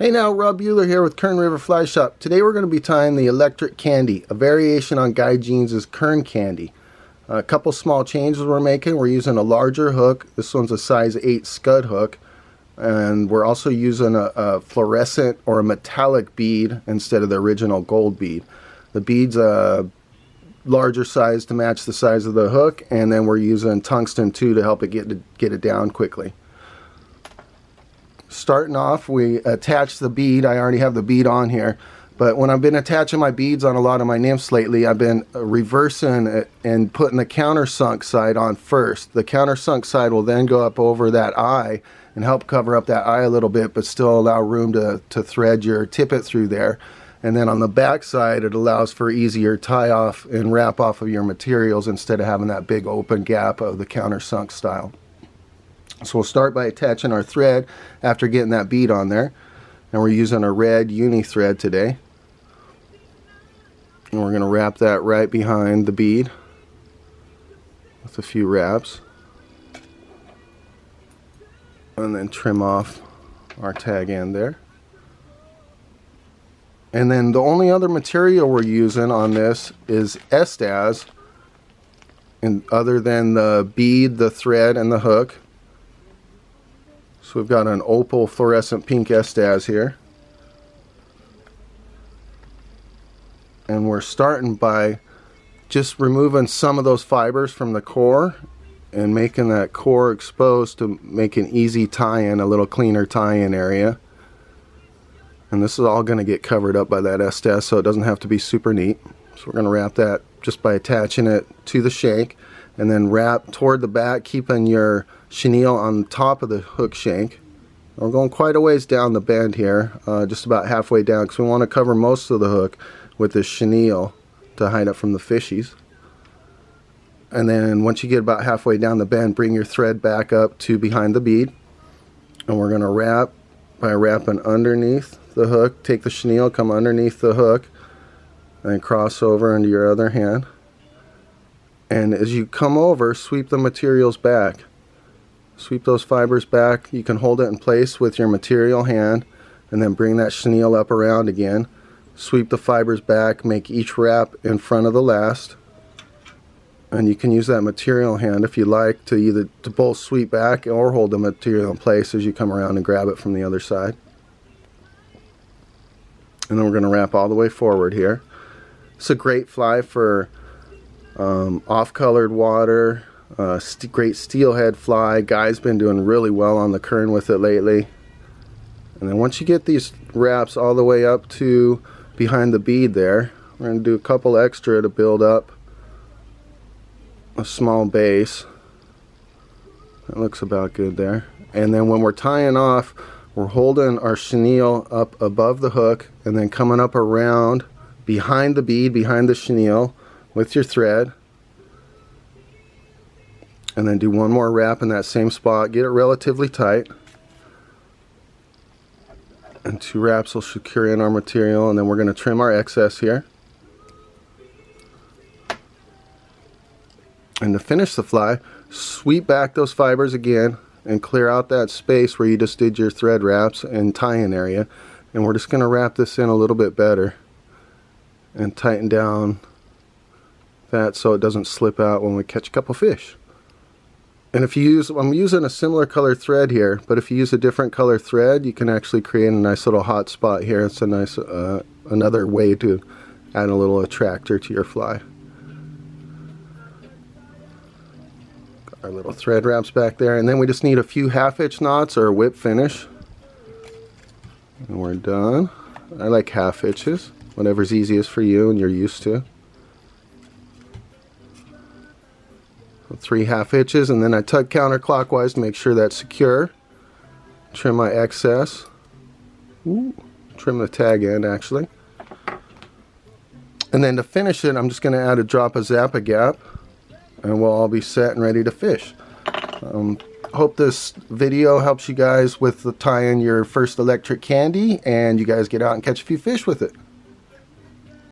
Hey now, Rob Buhler here with Kern River Fly Shop. Today we're going to be tying the Electric Kandy, a variation on Guy Jeans' Kern Kandy. A couple small changes we're making. We're using a larger hook. This one's a size 8 scud hook. And we're also using a fluorescent or a metallic bead instead of the original gold bead. The bead's a larger size to match the size of the hook, and then we're using tungsten too to help it get it down quickly. Starting off, we attach the bead. I already have the bead on here, but when I've been attaching my beads on a lot of my nymphs lately, I've been reversing it and putting the countersunk side on first. The countersunk side will then go up over that eye and help cover up that eye a little bit, but still allow room to thread your tippet through there. And then on the back side, it allows for easier tie off and wrap off of your materials instead of having that big open gap of the countersunk style. So we'll start by attaching our thread after getting that bead on there. And we're using a red uni thread today. And we're going to wrap that right behind the bead with a few wraps. And then trim off our tag end there. And then the only other material we're using on this is Estaz, and other than the bead, the thread, and the hook. So we've got an opal fluorescent pink Estaz here. And we're starting by just removing some of those fibers from the core and making that core exposed to make an easy tie-in, a little cleaner tie-in area. And this is all going to get covered up by that Estaz, so it doesn't have to be super neat. So we're going to wrap that just by attaching it to the shank, and then wrap toward the back, keeping your chenille on top of the hook shank. We're going quite a ways down the bend here, just about halfway down, because we want to cover most of the hook with this chenille to hide it from the fishies. And then once you get about halfway down the bend, bring your thread back up to behind the bead, and we're going to wrap by wrapping underneath the hook. Take the chenille, come underneath the hook, and then cross over into your other hand. And as you come over, sweep the materials back. Sweep those fibers back. You can hold it in place with your material hand, and then bring that chenille up around again. Sweep the fibers back, make each wrap in front of the last. And you can use that material hand if you like to either both sweep back or hold the material in place as you come around and grab it from the other side. And then we're going to wrap all the way forward here. It's a great fly for off-colored water, great steelhead fly. Guy's been doing really well on the Kern with it lately. And then once you get these wraps all the way up to behind the bead there, we're going to do a couple extra to build up a small base. That looks about good there. And then when we're tying off, we're holding our chenille up above the hook and then coming up around behind the bead, behind the chenille with your thread. And then do one more wrap in that same spot. Get it relatively tight. And 2 wraps will secure in our material, and then we're going to trim our excess here. And to finish the fly, sweep back those fibers again and clear out that space where you just did your thread wraps and tie-in area. And we're just going to wrap this in a little bit better and tighten down that so it doesn't slip out when we catch a couple fish. And if you use, I'm using a similar color thread here, but if you use a different color thread, you can actually create a nice little hot spot here. It's a nice another way to add a little attractor to your fly. Got our little thread wraps back there, and then we just need a few half-hitch knots or a whip finish. And we're done. I like half hitches, whatever's easiest for you and you're used to. 3 half hitches, and then I tug counterclockwise to make sure that's secure. Trim my excess. Ooh, trim the tag end actually. And then to finish it, I'm just going to add a drop of Zappa Gap, and we'll all be set and ready to fish. Hope this video helps you guys with the tie-in your first Electric Kandy, and you guys get out and catch a few fish with it.